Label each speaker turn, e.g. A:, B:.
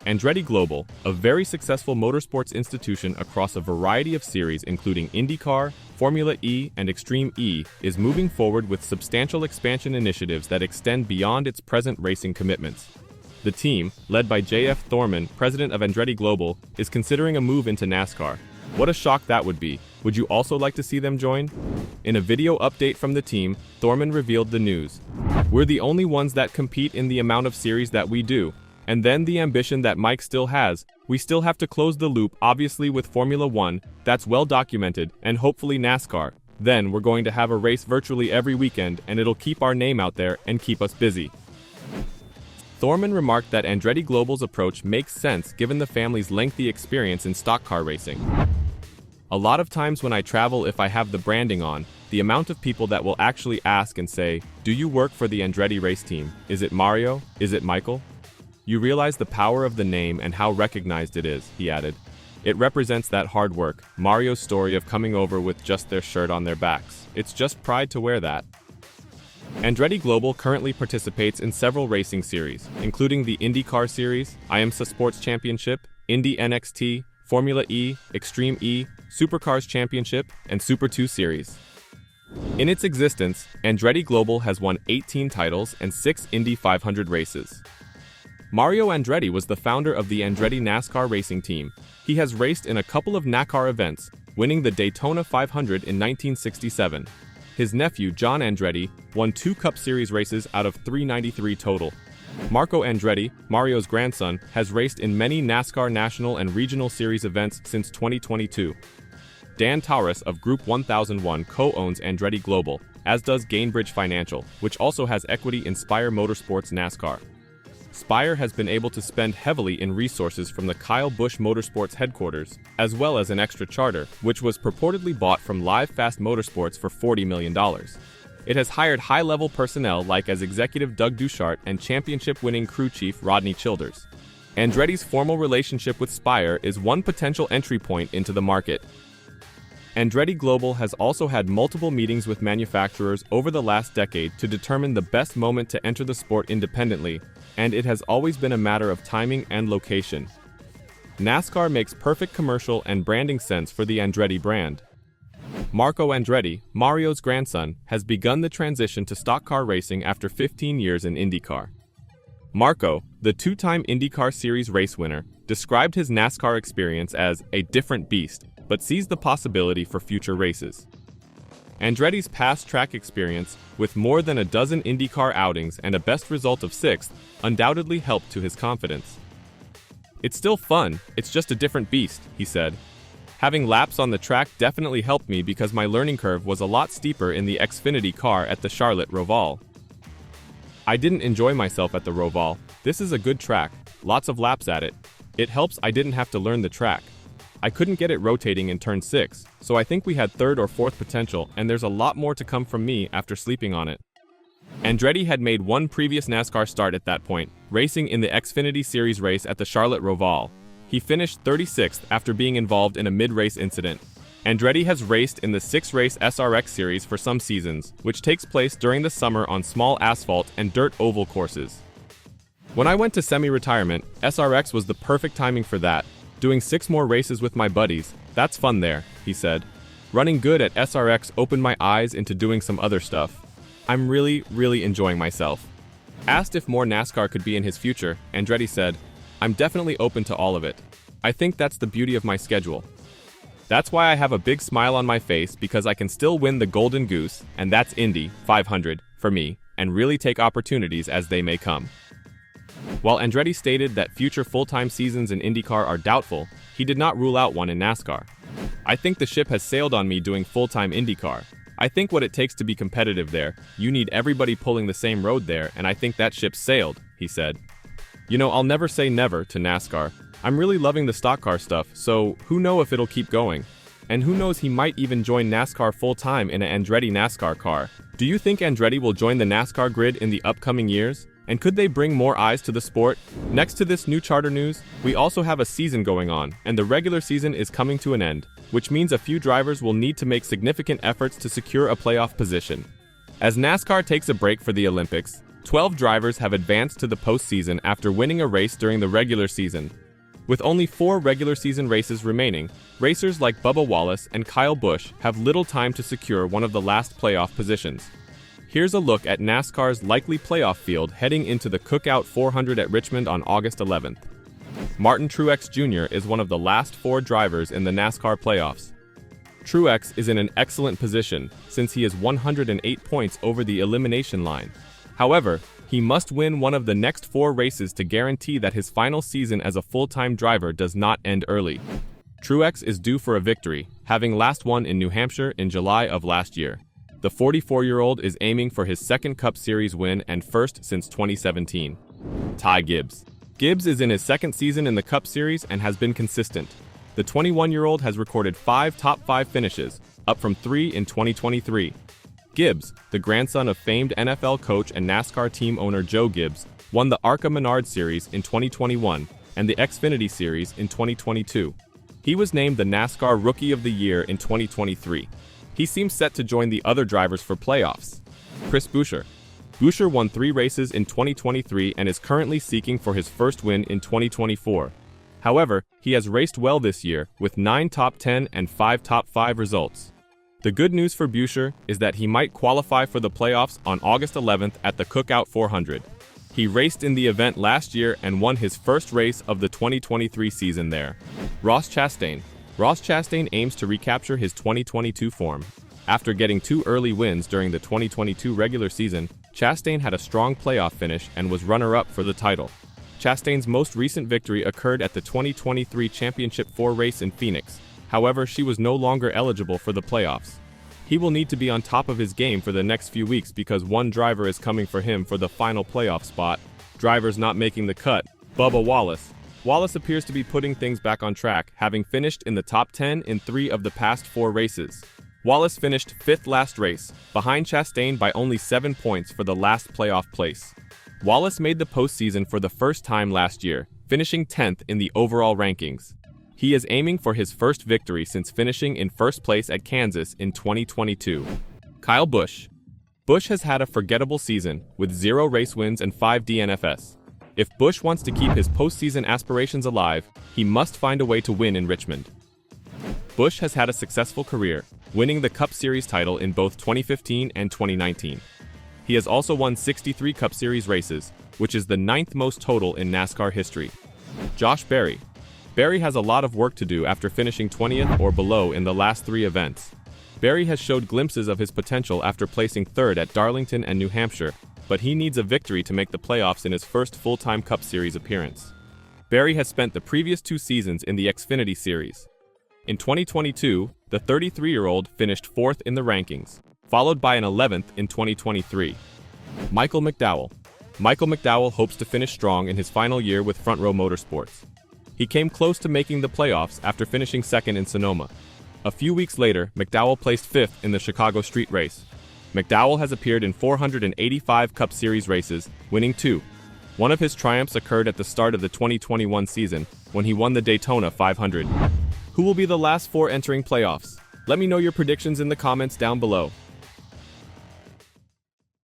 A: Andretti Global, a very successful motorsports institution across a variety of series including IndyCar, Formula E, and Extreme E, is moving forward with substantial expansion initiatives that extend beyond its present racing commitments. The team, led by JF Thormann, president of Andretti Global, is considering a move into NASCAR. What a shock that would be. Would you also like to see them join? In a video update from the team, Thormann revealed the news. "We're the only ones that compete in the amount of series that we do. And then the ambition that Mike still has. We still have to close the loop, obviously with Formula 1, that's well documented, and hopefully NASCAR. Then we're going to have a race virtually every weekend, and it'll keep our name out there and keep us busy." Thormann remarked that Andretti Global's approach makes sense given the family's lengthy experience in stock car racing. "A lot of times when I travel, if I have the branding on, the amount of people that will actually ask and say, 'Do you work for the Andretti race team? Is it Mario? Is it Michael?' You realize the power of the name and how recognized it is," he added. "It represents that hard work, Mario's story of coming over with just their shirt on their backs. It's just pride to wear that." Andretti Global currently participates in several racing series, including the IndyCar Series, IMSA Sports Championship, Indy NXT, Formula E, Extreme E, Supercars Championship, and Super 2 Series. In its existence, Andretti Global has won 18 titles and 6 Indy 500 races. Mario Andretti was the founder of the Andretti NASCAR racing team. He has raced in a couple of NASCAR events, winning the Daytona 500 in 1967. His nephew, John Andretti, won 2 Cup Series races out of 393 total. Marco Andretti, Mario's grandson, has raced in many NASCAR National and Regional Series events since 2022. Dan Taurus of Group 1001 co-owns Andretti Global, as does Gainbridge Financial, which also has equity in Spire Motorsports NASCAR. Spire has been able to spend heavily in resources from the Kyle Busch Motorsports headquarters, as well as an extra charter, which was purportedly bought from Live Fast Motorsports for $40 million. It has hired high-level personnel like as executive Doug Duchart and championship-winning crew chief Rodney Childers. Andretti's formal relationship with Spire is one potential entry point into the market. Andretti Global has also had multiple meetings with manufacturers over the last decade to determine the best moment to enter the sport independently, and it has always been a matter of timing and location. NASCAR makes perfect commercial and branding sense for the Andretti brand. Marco Andretti, Mario's grandson, has begun the transition to stock car racing after 15 years in IndyCar. Marco, the 2-time IndyCar Series race winner, described his NASCAR experience as a different beast, but sees the possibility for future races. Andretti's past track experience, with more than a dozen IndyCar outings and a best result of 6th, undoubtedly helped to his confidence. "It's still fun, it's just a different beast," he said. "Having laps on the track definitely helped me because my learning curve was a lot steeper in the Xfinity car at the Charlotte Roval. I didn't enjoy myself at the Roval. This is a good track, lots of laps at it. It helps I didn't have to learn the track. I couldn't get it rotating in turn 6, so I think we had 3rd or 4th potential, and there's a lot more to come from me after sleeping on it." Andretti had made one previous NASCAR start at that point, racing in the Xfinity Series race at the Charlotte Roval. He finished 36th after being involved in a mid-race incident. Andretti has raced in the 6-race SRX Series for some seasons, which takes place during the summer on small asphalt and dirt oval courses. "When I went to semi-retirement, SRX was the perfect timing for that. Doing 6 more races with my buddies, that's fun there," he said. "Running good at SRX opened my eyes into doing some other stuff. I'm really enjoying myself." Asked if more NASCAR could be in his future, Andretti said, "I'm definitely open to all of it. I think that's the beauty of my schedule. That's why I have a big smile on my face because I can still win the Golden Goose, and that's Indy 500, for me, and really take opportunities as they may come." While Andretti stated that future full-time seasons in IndyCar are doubtful, he did not rule out one in NASCAR. "I think the ship has sailed on me doing full-time IndyCar. I think what it takes to be competitive there, you need everybody pulling the same road there, and I think that ship's sailed," he said. "You know, I'll never say never to NASCAR. I'm really loving the stock car stuff, so who knows if it'll keep going. And who knows, he might even join NASCAR full-time in an Andretti NASCAR car. Do you think Andretti will join the NASCAR grid in the upcoming years? And could they bring more eyes to the sport?" Next to this new charter news, we also have a season going on, and the regular season is coming to an end, which means a few drivers will need to make significant efforts to secure a playoff position. As NASCAR takes a break for the Olympics, 12 drivers have advanced to the postseason after winning a race during the regular season. With only 4 regular season races remaining, racers like Bubba Wallace and Kyle Busch have little time to secure one of the last playoff positions. Here's a look at NASCAR's likely playoff field heading into the Cookout 400 at Richmond on August 11th. Martin Truex Jr. is one of the last 4 drivers in the NASCAR playoffs. Truex is in an excellent position since he is 108 points over the elimination line. However, he must win one of the next 4 races to guarantee that his final season as a full-time driver does not end early. Truex is due for a victory, having last won in New Hampshire in July of last year. The 44-year-old is aiming for his second Cup Series win and first since 2017. Ty Gibbs. Gibbs is in his second season in the Cup Series and has been consistent. The 21-year-old has recorded 5 top 5 finishes, up from 3 in 2023. Gibbs, the grandson of famed NFL coach and NASCAR team owner Joe Gibbs, won the ARCA Menard Series in 2021 and the Xfinity Series in 2022. He was named the NASCAR Rookie of the Year in 2023. He seems set to join the other drivers for playoffs. Chris Buescher. Buescher won 3 races in 2023 and is currently seeking for his first win in 2024. However, he has raced well this year with 9 top 10 and 5 top 5 results. The good news for Buescher is that he might qualify for the playoffs on August 11th at the Cookout 400. He raced in the event last year and won his first race of the 2023 season there. Ross Chastain. Ross Chastain aims to recapture his 2022 form. After getting 2 early wins during the 2022 regular season, Chastain had a strong playoff finish and was runner-up for the title. Chastain's most recent victory occurred at the 2023 Championship 4 race in Phoenix. However, she was no longer eligible for the playoffs. He will need to be on top of his game for the next few weeks because one driver is coming for him for the final playoff spot. Drivers not making the cut: Bubba Wallace. Wallace appears to be putting things back on track, having finished in the top 10 in 3 of the past 4 races. Wallace finished 5th last race, behind Chastain by only 7 points for the last playoff place. Wallace made the postseason for the first time last year, finishing 10th in the overall rankings. He is aiming for his first victory since finishing in first place at Kansas in 2022. Kyle Busch. Busch has had a forgettable season, with 0 race wins and 5 DNFs. If Busch wants to keep his postseason aspirations alive, he must find a way to win in Richmond. Busch has had a successful career, winning the Cup Series title in both 2015 and 2019. He has also won 63 Cup Series races, which is the 9th most total in NASCAR history. Josh Berry. Berry has a lot of work to do after finishing 20th or below in the last 3 events. Berry has showed glimpses of his potential after placing 3rd at Darlington and New Hampshire, but he needs a victory to make the playoffs in his first full-time Cup Series appearance. Berry has spent the previous 2 seasons in the Xfinity Series. In 2022, the 33-year-old finished 4th in the rankings, followed by an 11th in 2023. Michael McDowell. Michael McDowell hopes to finish strong in his final year with Front Row Motorsports. He came close to making the playoffs after finishing 2nd in Sonoma. A few weeks later, McDowell placed 5th in the Chicago Street Race. McDowell has appeared in 485 Cup Series races, winning 2. One of his triumphs occurred at the start of the 2021 season, when he won the Daytona 500. Who will be the last 4 entering playoffs? Let me know your predictions in the comments down below.